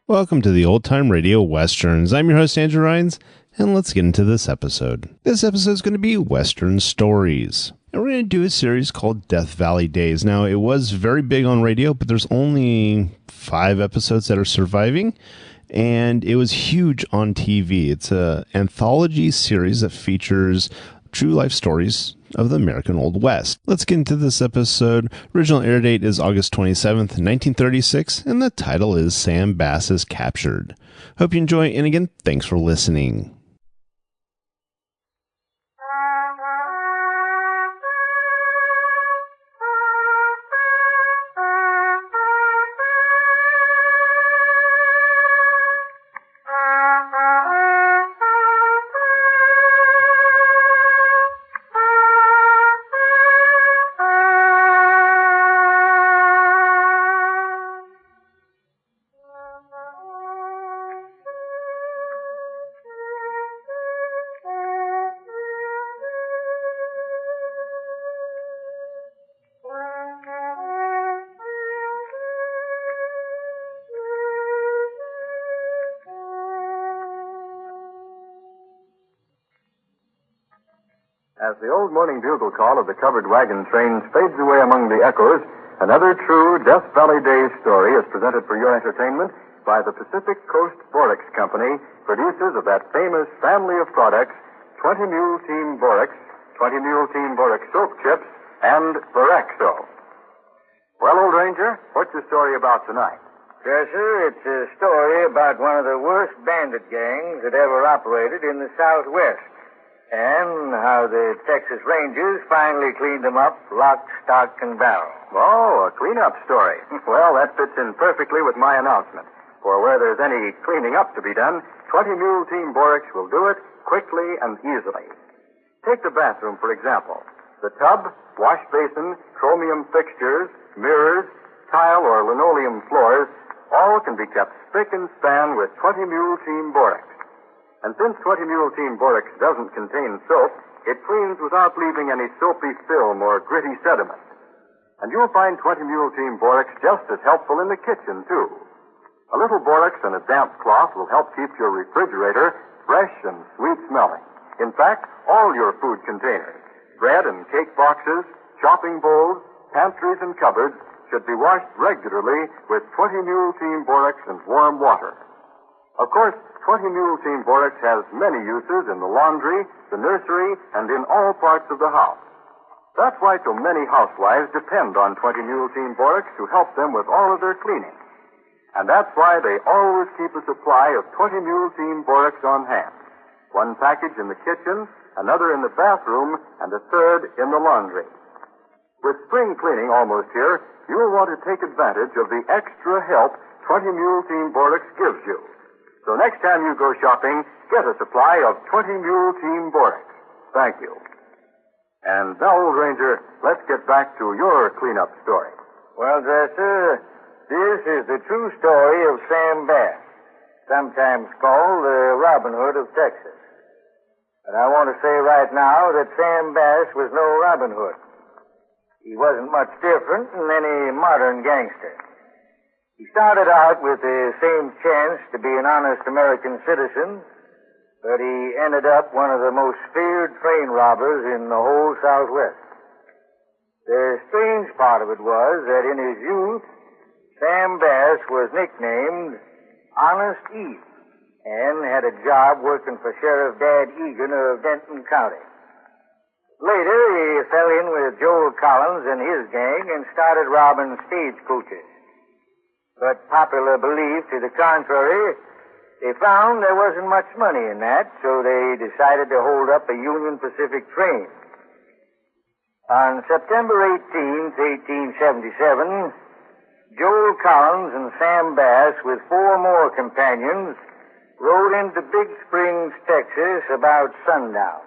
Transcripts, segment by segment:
Welcome to the Old Time Radio Westerns. I'm your host, Andrew Rhynes, and let's get into this episode. This episode is going to be Western Stories. And we're going to do a series called Death Valley Days. Now, it was very big on radio, but there's only 5 episodes that are surviving, and it was huge on TV. It's an anthology series that features true life stories of the American Old West. Let's get into this episode. Original air date is August 27th, 1936, and the title is Sam Bass is Captured. Hope you enjoy, and again, thanks for listening. As the old morning bugle call of the covered wagon trains fades away among the echoes, another true Death Valley Days story is presented for your entertainment by the Pacific Coast Borax Company, producers of that famous family of products, 20 Mule Team Borax, 20 Mule Team Borax Soap Chips, and Boraxo. Well, old Ranger, what's your story about tonight? Yes, sir, it's a story about one of the worst bandit gangs that ever operated in the Southwest. And how the Texas Rangers finally cleaned them up, lock, stock, and barrel. Oh, a cleanup story. Well, that fits in perfectly with my announcement. For where there's any cleaning up to be done, 20 Mule Team Borax will do it quickly and easily. Take the bathroom, for example. The tub, wash basin, chromium fixtures, mirrors, tile or linoleum floors, all can be kept spick and span with 20 Mule Team Borax. And since 20 Mule Team Borax doesn't contain soap, it cleans without leaving any soapy film or gritty sediment. And you'll find 20 Mule Team Borax just as helpful in the kitchen, too. A little borax and a damp cloth will help keep your refrigerator fresh and sweet-smelling. In fact, all your food containers, bread and cake boxes, chopping bowls, pantries, and cupboards should be washed regularly with 20 Mule Team Borax and warm water. Of course, 20 Mule Team Borax has many uses in the laundry, the nursery, and in all parts of the house. That's why so many housewives depend on 20 Mule Team Borax to help them with all of their cleaning. And that's why they always keep a supply of 20 Mule Team Borax on hand. One package in the kitchen, another in the bathroom, and a third in the laundry. With spring cleaning almost here, you'll want to take advantage of the extra help 20 Mule Team Borax gives you. So next time you go shopping, get a supply of 20 Mule Team Borax. Thank you. And now, old Ranger, let's get back to your cleanup story. Well, sir, this is the true story of Sam Bass, sometimes called the Robin Hood of Texas. And I want to say right now that Sam Bass was no Robin Hood. He wasn't much different than any modern gangster. He started out with the same chance to be an honest American citizen, but he ended up one of the most feared train robbers in the whole Southwest. The strange part of it was that in his youth, Sam Bass was nicknamed Honest Eve and had a job working for Sheriff Dad Egan of Denton County. Later, he fell in with Joel Collins and his gang and started robbing stagecoaches. But popular belief to the contrary, they found there wasn't much money in that, so they decided to hold up a Union Pacific train. On September 18th, 1877, Joel Collins and Sam Bass, with 4 more companions, rode into Big Springs, Texas, about sundown.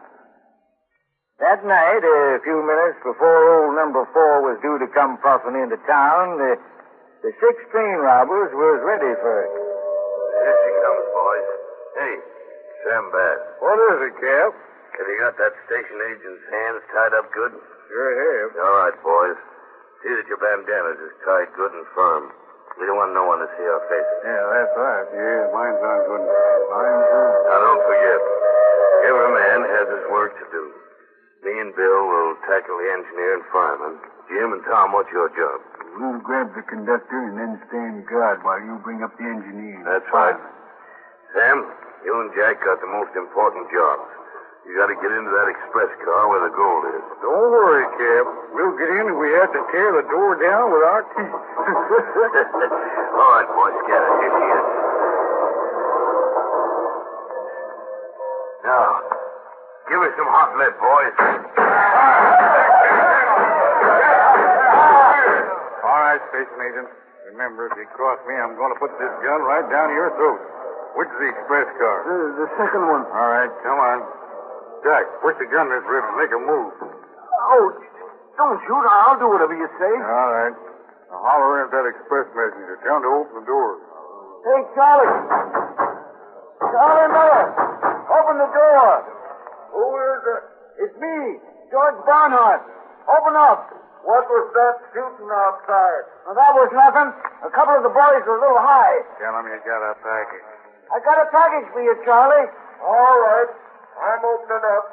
That night, a few minutes before old number 4 was due to come puffing into town, the 6 train robbers was ready for it. Here she comes, boys. Hey, Sam Bass. What is it, Cap? Have you got that station agent's hands tied up good? Sure have. All right, boys. See that your bandanas is tied good and firm. We don't want no one to see our faces. Yeah, that's right. Yeah, mine sounds good. Mine too. Now, don't forget, every man has his work to do. Me and Bill will tackle the engineer and fireman. Jim and Tom, what's your job? We'll grab the conductor and then stand guard while you bring up the engineer. That's right. Sam, you and Jack got the most important jobs. You got to get into that express car where the gold is. Don't worry, Cap. We'll get in if we have to tear the door down with our teeth. All right, boys, get it. Here she is. Now, give her some hot lead, boys. All right, station agent. Remember, if you cross me, I'm going to put this gun right down your throat. Which is the express car? The second one. All right, come on. Jack, push the gun this rib and make a move. Oh, don't shoot. I'll do whatever you say. All right. Now holler in at that express messenger. Tell him to open the door. Hey, Charlie. Charlie Miller. Open the door. Who is it? It's me, George Barnhart. Open up. What was that shooting outside? Well, that was nothing. A couple of the boys were a little high. Tell him you got a package. I got a package for you, Charlie. All right. I'm opening up.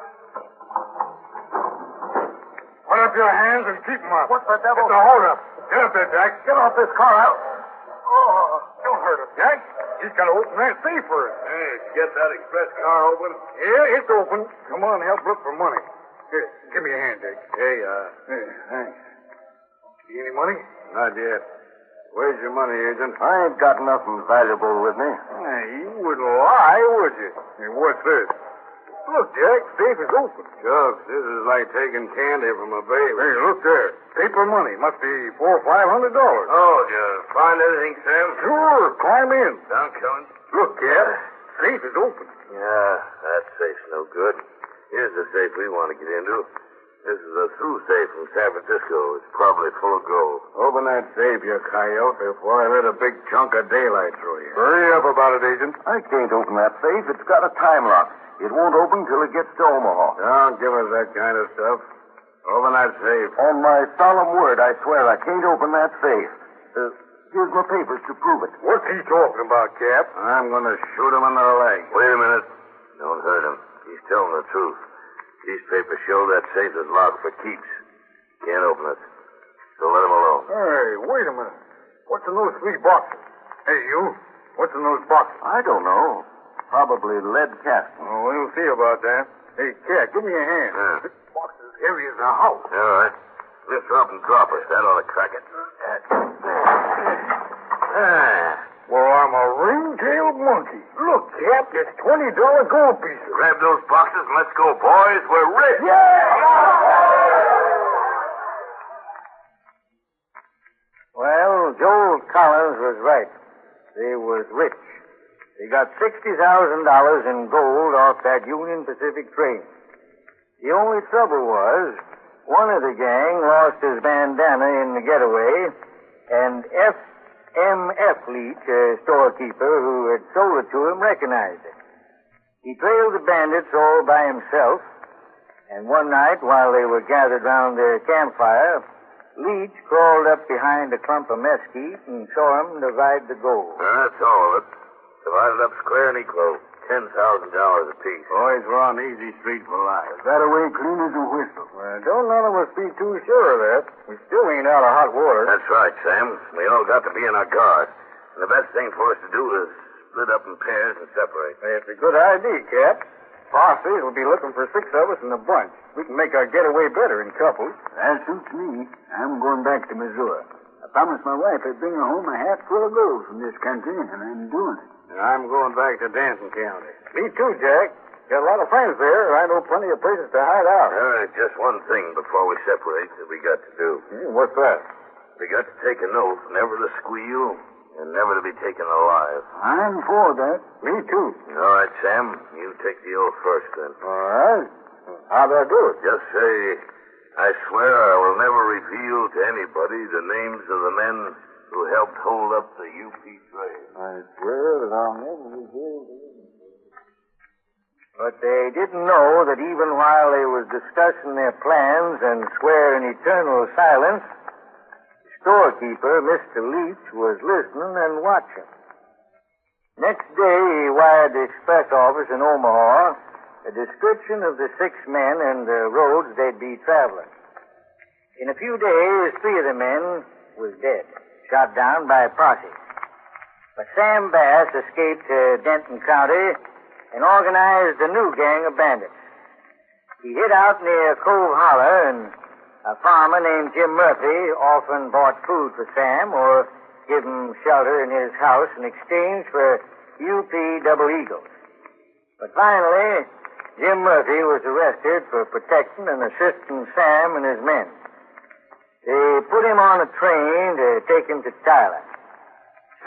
Put up your hands and keep them up. What the devil? It's a hold-up. Get up there, Jack. Get off this car out. Oh. Don't hurt him, Jack. He's got to open that safe first. Hey, get that express car open. Yeah, it's open. Come on, help look for money. Here, give me a hand, Jack. Hey, Thanks. See any money? not yet. Where's your money, agent? I ain't got nothing valuable with me. Hey, you wouldn't lie, would you? Hey, what's this? Look, Jack, safe is open. Shucks, this is like taking candy from a baby. Hey, look there. Paper money. Must be $400 or $500. Oh, did you find anything, Sam? Sure. Climb in. I'm coming. Look, Cap. Safe is open. Yeah, that safe's no good. Here's the safe we want to get into. This is a through safe from San Francisco. It's probably full of gold. Open that safe, you coyote, before I let a big chunk of daylight through you. Hurry up about it, Agent. I can't open that safe. It's got a time lock. It won't open till it gets to Omaha. Don't give us that kind of stuff. Open that safe. On my solemn word, I swear I can't open that safe. Here's my papers to prove it. What's he talking about, Cap? I'm going to shoot him in the leg. Wait a minute. Don't hurt him. He's telling the truth. These papers show that safe is locked for keeps. Can't open it. So let him alone. Hey, wait a minute. What's in those 3 boxes? Hey, you. What's in those boxes? I don't know. Probably lead casting. Oh, we'll see about that. Hey, Cat, give me a hand. Yeah. This box is heavy as a house. All right. Lift her up and drop us. That ought to crack it. Well, I'm a ring-tailed monkey. Look, Cap, it's $20 gold pieces. Grab those boxes and let's go, boys. We're rich. Well, Joel Collins was right. They was rich. They got $60,000 in gold off that Union Pacific train. The only trouble was, one of the gang lost his bandana in the getaway, and F.M.F. Leach, a storekeeper who had sold it to him, recognized it. He trailed the bandits all by himself, and one night, while they were gathered round their campfire, Leach crawled up behind a clump of mesquite and saw him divide the gold. That's all of it. Divided up square and equal. $10,000 apiece. Boys, we're on easy street for life. That away clean as a whistle. Well, don't none of us be too sure of that. We still ain't out of hot water. That's right, Sam. We all got to be in our guard. And the best thing for us to do is split up in pairs and separate. It's a good idea, Cap. Posses will be looking for 6 of us in a bunch. We can make our getaway better in couples. That suits me. I'm going back to Missouri. I promised my wife I'd bring her home a hat full of gold from this country, and I'm doing it. And I'm going back to Danton County. Me too, Jack. Got a lot of friends there. I know plenty of places to hide out. All right, just one thing before we separate that we got to do. What's that? We got to take an oath never to squeal and never to be taken alive. I'm for that. Me too. All right, Sam. You take the oath first, then. All right. How do I do it? Just say, I swear I will never reveal to anybody the names of the men who helped hold up the UP train. I swear that I'll never reveal to you. But they didn't know that even while they was discussing their plans and swearing eternal silence, storekeeper, Mr. Leach, was listening and watching. Next day, he wired the express office in Omaha a description of the 6 men and the roads they'd be traveling. In a few days, 3 of the men was dead, shot down by a posse. But Sam Bass escaped to Denton County and organized a new gang of bandits. He hid out near Cove Holler, and a farmer named Jim Murphy often bought food for Sam or give him shelter in his house in exchange for UP double eagles. But finally, Jim Murphy was arrested for protecting and assisting Sam and his men. They put him on a train to take him to Tyler.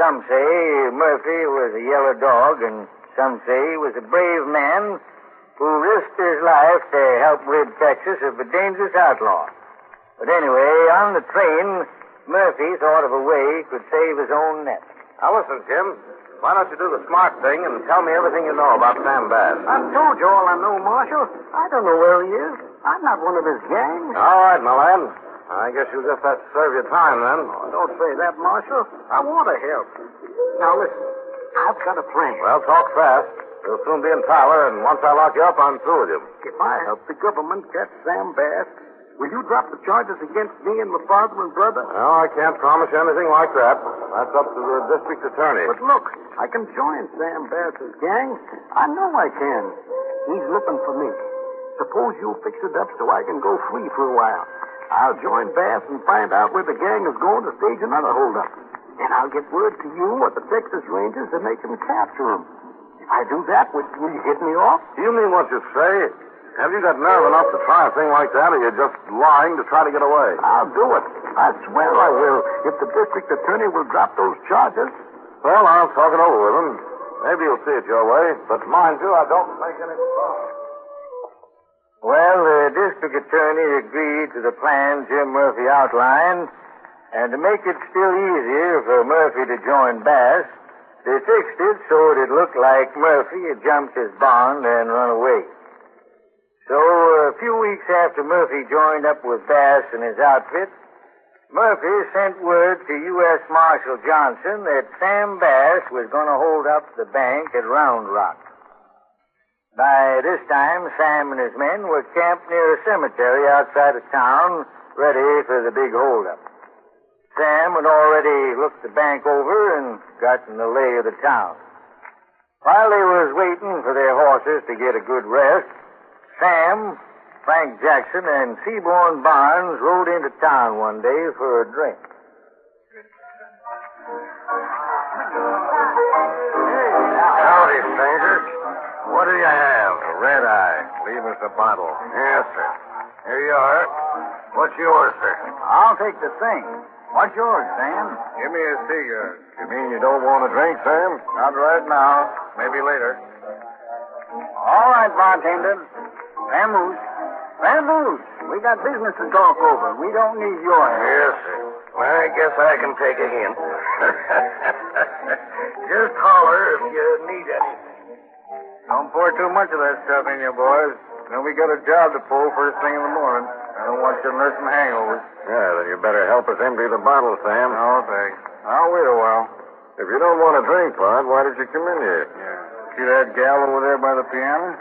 Some say Murphy was a yellow dog, and some say he was a brave man who risked his life to help rid Texas of a dangerous outlaw. But anyway, on the train, Murphy thought of a way he could save his own neck. Now listen, Jim. Why don't you do the smart thing and tell me everything you know about Sam Bass? I've told you all I know, Marshal. I don't know where he is. I'm not one of his gang. All right, my lad. I guess you'll just have to serve your time then. Oh, don't say that, Marshal. I want to help. Now, listen. I've got a plan. Well, talk fast. You'll soon be in Tyler, and once I lock you up, I'm through with you. If I help the government catch Sam Bass, will you drop the charges against me and my father and brother? No, I can't promise you anything like that. That's up to the district attorney. But look, I can join Sam Bass's gang. I know I can. He's looking for me. Suppose you fix it up so I can go free for a while. I'll join Bass and find out where the gang is going to stage another holdup. Then I'll get word to you at the Texas Rangers to make them capture him. If I do that, will you get me off? Do you mean what you say? Have you got nerve enough to try a thing like that, or you're just lying to try to get away? I'll do it. I swear I will, if the district attorney will drop those charges. Well, I'll talk it over with him. Maybe you'll see it your way. But mind you, I don't make any promise. Well, the district attorney agreed to the plan Jim Murphy outlined, and to make it still easier for Murphy to join Bass, they fixed it so it'd look like Murphy had jumped his bond and run away. So, a few weeks after Murphy joined up with Bass and his outfit, Murphy sent word to U.S. Marshal Johnson that Sam Bass was going to hold up the bank at Round Rock. By this time, Sam and his men were camped near a cemetery outside of town, ready for the big holdup. Sam had already looked the bank over and gotten the lay of the town. While they was waiting for their horses to get a good rest, Sam, Frank Jackson, and Seaborn Barnes rode into town one day for a drink. Howdy, strangers. What do you have? A red eye. Leave us a bottle. Yes, sir. Here you are. What's yours, sir? I'll take the thing. What's yours, Sam? Give me a cigarette. You mean you don't want a drink, Sam? Not right now. Maybe later. All right, bartender. Vamoose. Vamoose. We got business to talk over. We don't need your help. Yes, sir. Well, I guess I can take a hint. Just holler if you need anything. Don't pour too much of that stuff in you, boys. Then we got a job to pull first thing in the morning. I don't want you nursing hangovers. Yeah, then you better help us empty the bottle, Sam. No, thanks. I'll wait a while. If you don't want a drink, Bud, why did you come in here? Yeah. See that gal over there by the piano?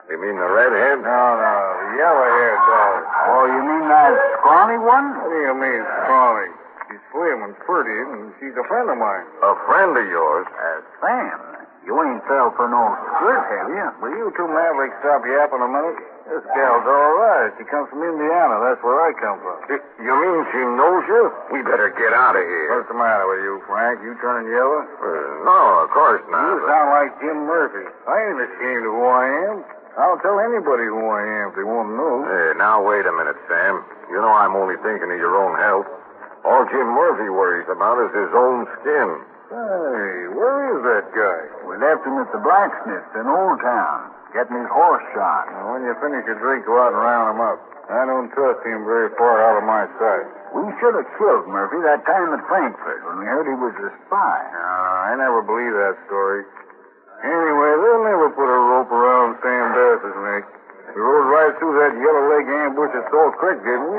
You mean the redhead? No, the yellow-haired dog. Oh, you mean that scrawny one? What do you mean, scrawny? She's slim and pretty, and she's a friend of mine. A friend of yours? Sam, you ain't fell for no skirt, have you? Will you two mavericks stop yapping a minute? This gal's all right. She comes from Indiana. That's where I come from. You mean she knows you? We better get out of here. What's the matter with you, Frank? You turning yellow? No, of course not. You sound like Jim Murphy. I ain't ashamed of who I am. I'll tell anybody who I am if they want to know. Hey, now wait a minute, Sam. You know I'm only thinking of your own health. All Jim Murphy worries about is his own skin. Hey, where is that guy? We left him at the blacksmith's in Old Town, getting his horse shot. Now, when you finish your drink, go out and round him up. I don't trust him very far out of my sight. We should have killed Murphy that time at Frankfurt when we heard he was a spy. I never believed that story. Anyway, they'll never put a rope around Sam Bass's neck. We rode right through that Yellow Lake ambush at Salt Creek, didn't we?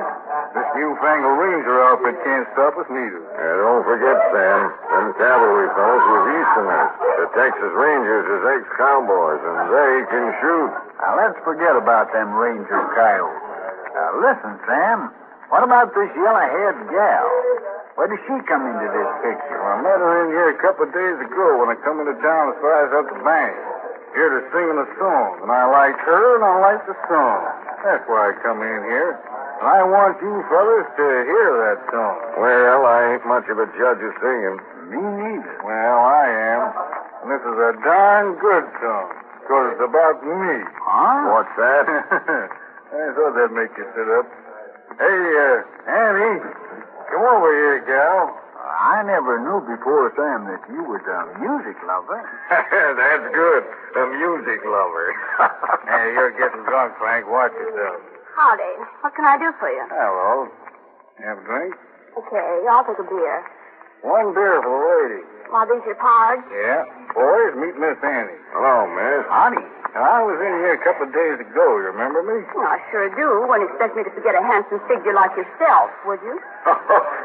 This newfangled Ranger outfit can't stop us neither. Don't forget, Sam, them cavalry fellows was Easterners. The Texas Rangers is ex-cowboys, and they can shoot. Now, let's forget about them Ranger coyotes. Now, listen, Sam. What about this yellow-haired gal? Where did she come into this picture? I met her in here a couple of days ago when I come into town as far as up the bank. Heard her singing a song, and I liked her, and I liked the song. That's why I come in here. And I want you fellas to hear that song. Well, I ain't much of a judge of singing. Me neither. Well, I am. And this is a darn good song, because it's about me. Huh? What's that? I thought that'd make you sit up. Hey, Annie, come over here, gal. I never knew before, Sam, that you was a music lover. That's good. A music lover. Hey, you're getting drunk, Frank. Watch yourself. Howdy. What can I do for you? Hello. Have a drink? Okay, I'll take a beer. One beer for the lady. Are these your cards? Yeah. Boys, meet Miss Annie. Hello, miss. Howdy. Now, I was in here a couple of days ago. You remember me? Well, I sure do. Wouldn't expect me to forget a handsome figure like yourself, would you?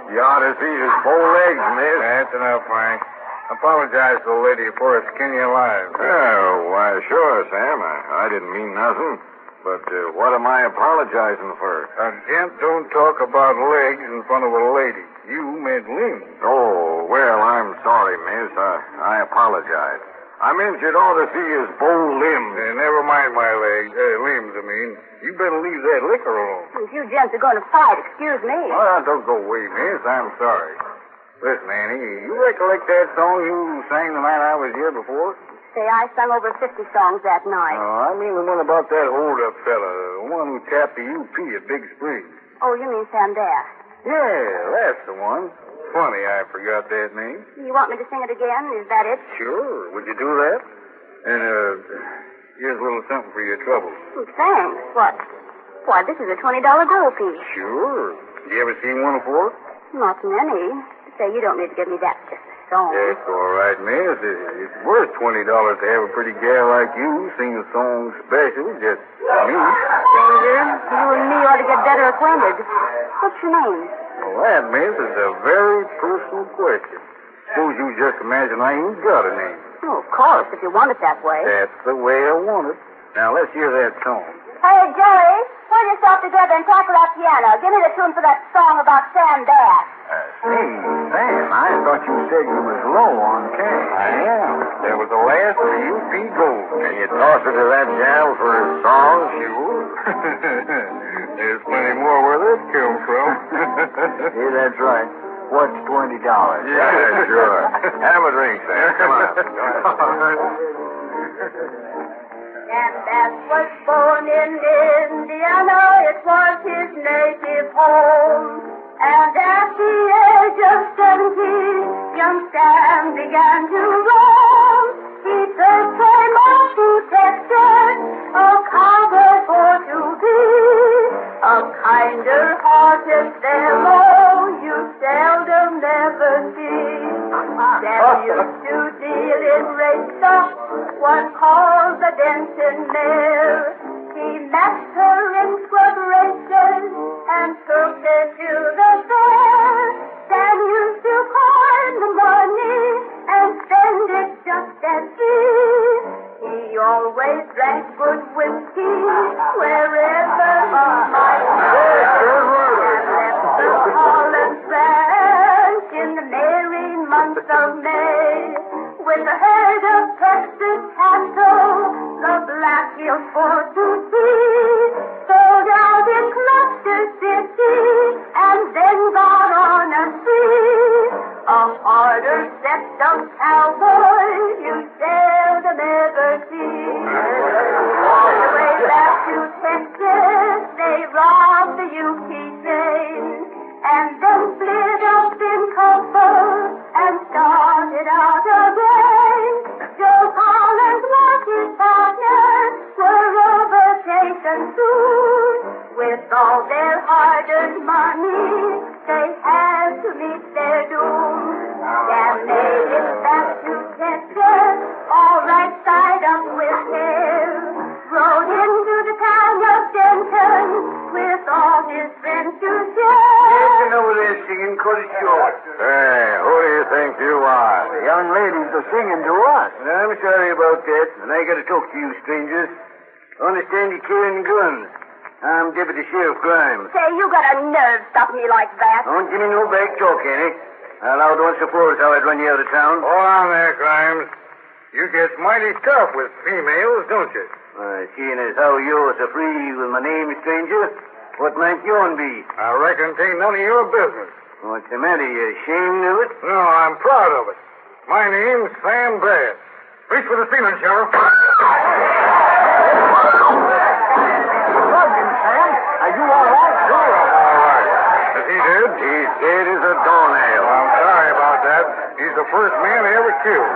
You ought to see his bow legs, miss. That's enough, Frank. Apologize to the lady for her skin you alive. Oh, why, sure, Sam. I didn't mean nothing. But what am I apologizing for? A gent don't talk about legs in front of a lady. You meant limbs. Oh, well, I'm sorry, miss. I apologize. I meant you'd ought to see his bow limbs. Never mind my legs. Limbs, I mean. You better leave that liquor alone. If you gents are going to fight, excuse me. Well, don't go away, miss. I'm sorry. Listen, Annie, you recollect that song you sang the night I was here before? Say, I sung over 50 songs that night. I mean the one about that hold-up fella, the one who tapped the UP at Big Springs. Oh, you mean Sam Dash? Yeah, that's the one. Funny I forgot that name. You want me to sing it again? Is that it? Sure. Would you do that? And, here's a little something for your trouble. Oh, thanks. What? Why, this is a $20 gold piece. Sure. You ever seen one before? Not many. Say, you don't need to give me that just a song. That's all right, miss. It's worth $20 to have a pretty gal like you sing a song special just for me. Danger, you and me ought to get better acquainted. What's your name? Well, that, miss, is a very personal question. Suppose you just imagine I ain't got a name. Oh, of course, if you want it that way. That's the way I want it. Now, let's hear that song. Hey, Jerry, pull yourself together and tackle that piano. Give me the tune for that song about Sam Bass. Say, Sam, I thought you said you was low on cash. I am. That was the last of the UP gold. Can you toss it to that gal for a song? Sure. There's plenty more where that come from. Yeah, that's right. What's $20? Yeah, sure. Have a drink, Sam. Come on. Sam Bass was born in Indiana. It was his native home. And at the age of 17, young Sam began to roam. He first came up to Texas, a cowboy for to be. A kinder-hearted fellow you seldom ever see. Sam used to deal in race stock, one called the Denton Mare. He matched her in scrub races and took her to the fair. Sam used to coin the money and spend it just as free. He always drank good whiskey wherever he might go. And left the Holland ranch in the merry month of May with a herd of Texas cattle, the Black Hills for to see. Sold out in Cluster City and then got on a spree. A harder set of cowboy you seldom ever see. All the way back to Texas, they robbed the UP train and then split up in couples and started out again. Joe Collins was his partner, were overtaken soon. With all their hard-earned money, they had to meet their doom. Sam made it back to Texas, all right side up with care. Rode into the town of Denton with all his friends to share. the show. Hey, who do you think you are? The young ladies are singing to us. I'm sorry about that, and I got to talk to you strangers. I understand you're carrying guns. I'm Deputy Sheriff Grimes. Say, you got a nerve stopping me like that. Don't give me no back talk, Annie. I allowed once before how I'd run you out of town. Hold on there, Grimes. You get mighty tough with females, don't you? Seeing as how you're so free with my name, stranger, what might yourn be? I reckon it ain't none of your business. What's the matter? You ashamed of it? No, I'm proud of it. My name's Sam Bass. Reach for the ceiling, Sheriff. Sam, are you all right? Sure, I'm all right. Is he dead? He's dead as a doornail. I'm sorry about that. He's the first man I ever killed.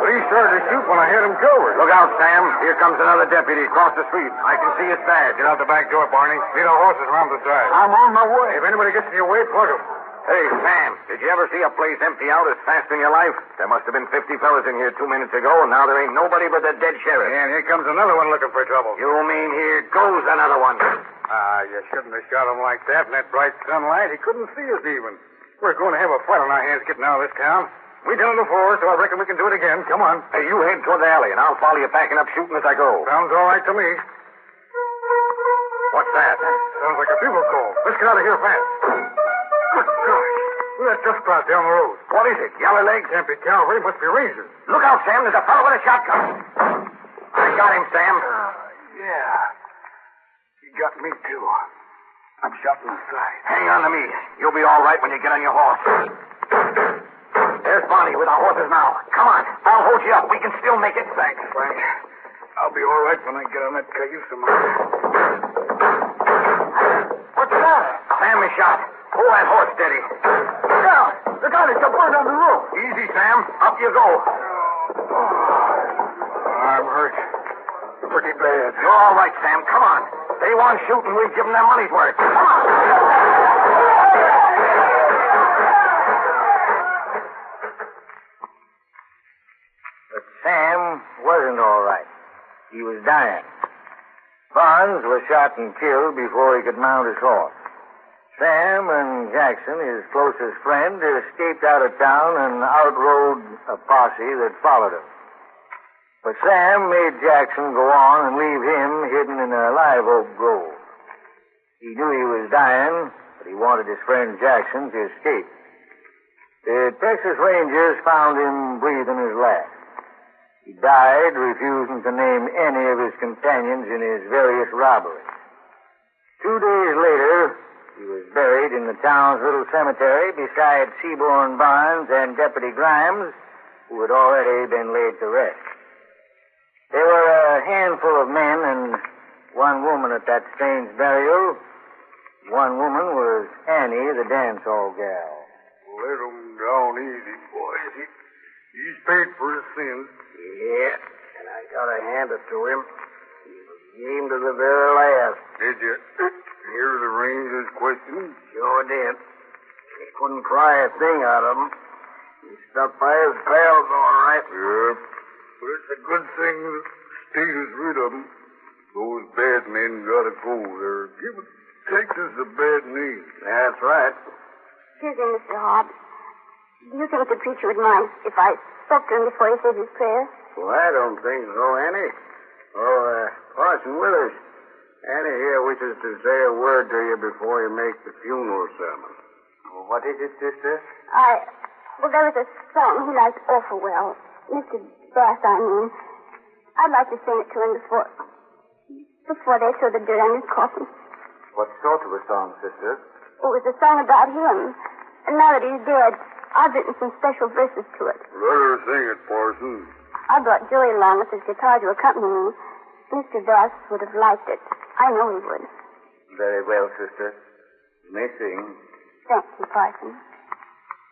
But he started to shoot when I had him covered. Look out, Sam. Here comes another deputy across the street. I can see his badge. Get out the back door, Barney. Lead our horses around the side. I'm on my way. If anybody gets in your way, plug 'em. Hey, Sam, did you ever see a place empty out as fast in your life? There must have been 50 fellas in here 2 minutes ago, and now there ain't nobody but the dead sheriff. And here comes another one looking for trouble. You mean here goes another one? You shouldn't have shot him like that in that bright sunlight. He couldn't see us even. We're going to have a fight on our hands getting out of this town. We done it before, so I reckon we can do it again. Come on. Hey, you head toward the alley, and I'll follow you packing up shooting as I go. Sounds all right to me. What's that? Sounds like a bugle call. Let's get out of here fast. Good gosh. Look at that dust cloud down the road. What is it? Yellow legs? Can't be cavalry. Must be rangers. Look out, Sam. There's a fellow with a shotgun. I got him, Sam. Yeah. He got me, too. I'm shot in the side. Hang on to me. You'll be all right when you get on your horse. There's Barney with our horses now. Come on. I'll hold you up. We can still make it. Thanks, Frank. I'll be all right when I get on that cayuse of mine. What's the matter? Sam is shot. Hold that horse steady. Look out! Look out! It's a bird on the road. Easy, Sam. Up you go. I'm hurt. Pretty bad. You're all right, Sam. Come on. They want shooting. We've given them money's worth. Come on. But Sam wasn't all right. He was dying. Barnes was shot and killed before he could mount his horse. Sam and Jackson, his closest friend, escaped out of town and outrode a posse that followed him. But Sam made Jackson go on and leave him hidden in a live oak grove. He knew he was dying, but he wanted his friend Jackson to escape. The Texas Rangers found him breathing his last. He died, refusing to name any of his companions in his various robberies. 2 days later, he was buried in the town's little cemetery beside Seaborn Barnes and Deputy Grimes, who had already been laid to rest. There were a handful of men and one woman at that strange burial. One woman was Annie, the dance hall gal. Let him down easy, boys. He's paid for his sins. Yeah, and I gotta hand it to him. He was game to the very last. Did you hear the ranger's question? Sure did. He couldn't pry a thing out of him. He stuck by his pals all right. Yep. But it's a good thing the state is rid of them. Those bad men gotta go. They're giving Texas a bad name. That's right. Excuse me, Mr. Hobbs. Do you think the preacher would mind if I spoke to him before he says his prayer? Well, I don't think so, Annie. Oh, Parson Withers. Annie here wishes to say a word to you before you make the funeral sermon. Well, what is it, sister? Well, there was a song he liked awful well. Mr. Bass, I mean. I'd like to sing it to him before they throw the dirt on his coffin. What sort of a song, sister? It was a song about him. And now that he's dead, I've written some special verses to it. Let her sing it, Parson. I brought Joey along with his guitar to accompany me. Mr. Bass would have liked it. I know he would. Very well, sister. You may sing. Thank you, Parson.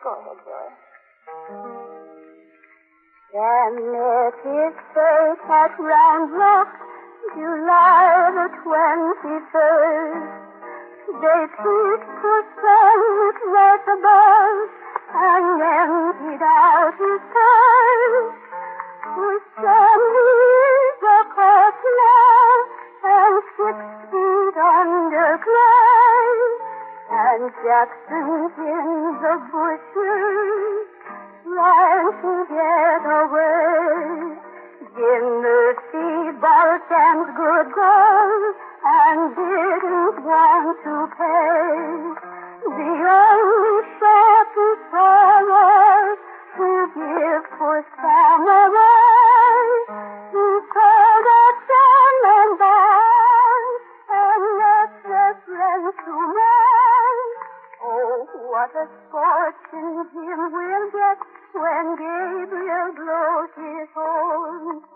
Go ahead, Joey. Sam met his fate at Randolph, July the 21st. They peeped to St. right above and emptied out his purse. For Sam is a corpse now and 6 feet under clay, and and Jackson's in the bushes, trying to get away. Dinner, Steve Balsam's good girl, and didn't want to pay. The only shot he saw was to give for Sam away. He called up Sam and Barn and left their friends to mourn. Oh, what a fortune him will get when Gabriel blows his horn.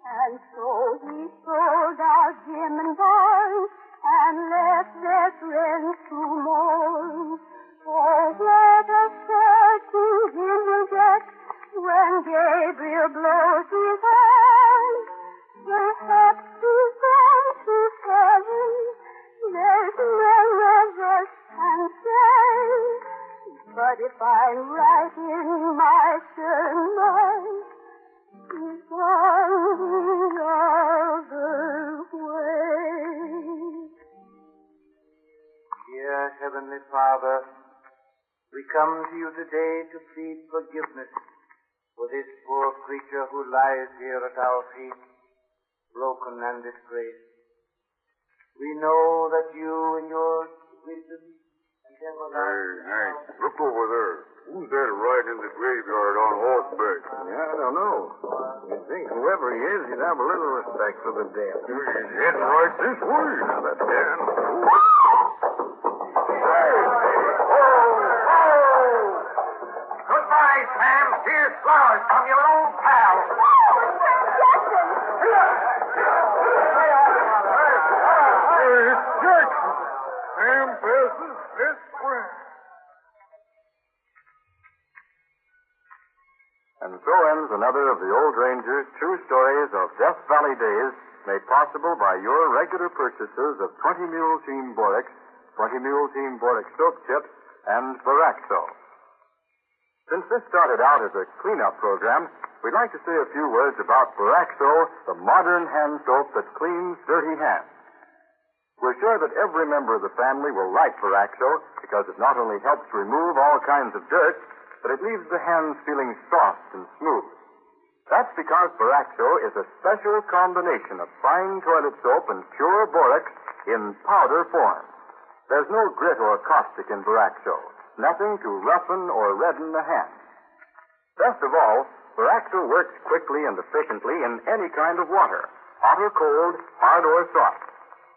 And so he sold out Jim and Barn and left their friends to mourn. Oh, what a fortune him will get when Gabriel blows his horn. Perhaps he's gone to heaven. There's none of us can say. But if I write in my sermon, he's gone the other way. Dear Heavenly Father, we come to you today to plead forgiveness for this poor creature who lies here at our feet, broken and disgraced. We know that you in your wisdom and Hey, look over there. Who's that riding in the graveyard on horseback? Yeah, I don't know. You'd think whoever he is, he'd have a little respect for the dead. He's heading right this way. Now, that's Dan. Goodbye, Sam. Here's flowers from your old pal. Hey, it's Jackson. Sam passes this way. And so ends another of the Old Ranger's true stories of Death Valley days, made possible by your regular purchases of 20 Mule Team Borax, 20 Mule Team Borax Soap Chips, and Baraxo. Since this started out as a cleanup program, we'd like to say a few words about Baraxo, the modern hand soap that cleans dirty hands. We're sure that every member of the family will like Baraxo because it not only helps remove all kinds of dirt, but it leaves the hands feeling soft and smooth. That's because Baraxo is a special combination of fine toilet soap and pure borax in powder form. There's no grit or caustic in Baraxo, nothing to roughen or redden the hands. Best of all, Baraxo works quickly and efficiently in any kind of water, hot or cold, hard or soft.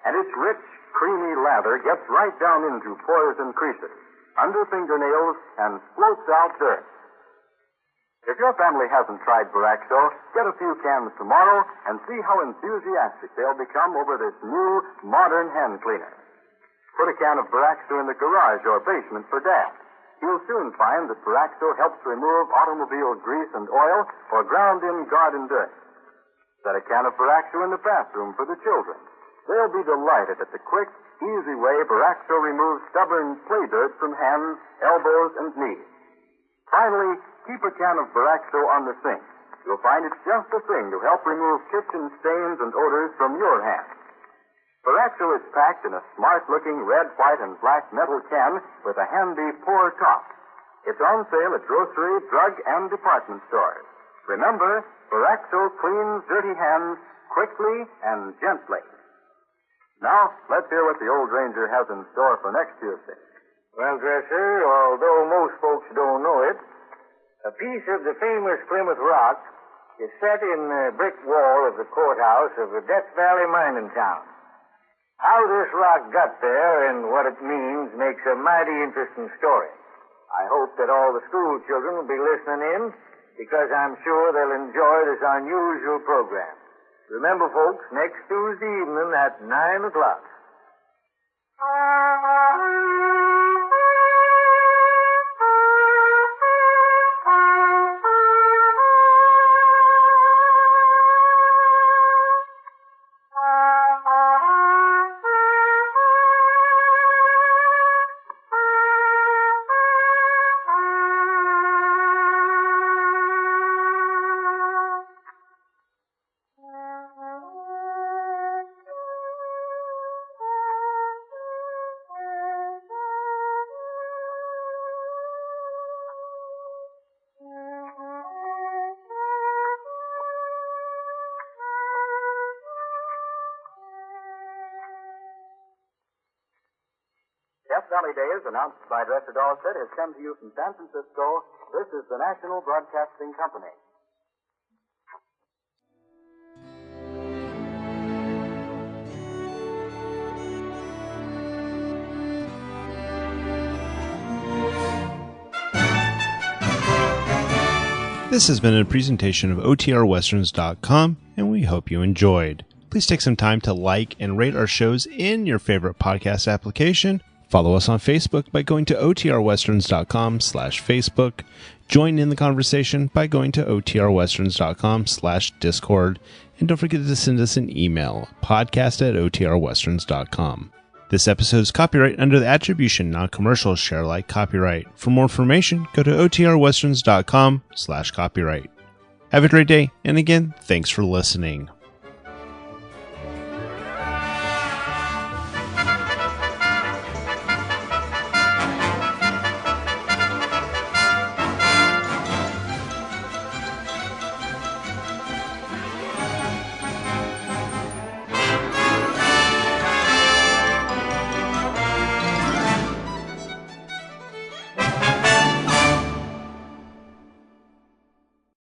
And its rich, creamy lather gets right down into pores and creases, under fingernails, and floats out dirt. If your family hasn't tried Baraxo, get a few cans tomorrow and see how enthusiastic they'll become over this new, modern hand cleaner. Put a can of Baraxo in the garage or basement for Dad. You'll soon find that Baraxo helps remove automobile grease and oil or ground-in garden dirt. Set a can of Baraxo in the bathroom for the children. They'll be delighted at the quick, easy way Baraxo removes stubborn play dirt from hands, elbows, and knees. Finally, keep a can of Baraxo on the sink. You'll find it's just the thing to help remove kitchen stains and odors from your hands. Baraxo is packed in a smart-looking red, white, and black metal can with a handy pour top. It's on sale at grocery, drug, and department stores. Remember, Baraxo cleans dirty hands quickly and gently. Now, let's hear what the Old Ranger has in store for next Tuesday. Well, Dresser, although most folks don't know it, a piece of the famous Plymouth Rock is set in the brick wall of the courthouse of the Death Valley mining town. How this rock got there and what it means makes a mighty interesting story. I hope that all the school children will be listening in because I'm sure they'll enjoy this unusual program. Remember, folks, next Tuesday evening at 9 o'clock. Death Valley Days, announced by Dresser Dahlstedt, has come to you from San Francisco. This is the National Broadcasting Company. This has been a presentation of OTRWesterns.com, and we hope you enjoyed. Please take some time to like and rate our shows in your favorite podcast application. Follow us on Facebook by going to OTRWesterns.com/Facebook. Join in the conversation by going to OTRWesterns.com/Discord. And don't forget to send us an email, podcast@OTRWesterns.com. This episode is copyright under the Attribution Non-Commercial Share Alike copyright. For more information, go to OTRWesterns.com/copyright. Have a great day, and again, thanks for listening.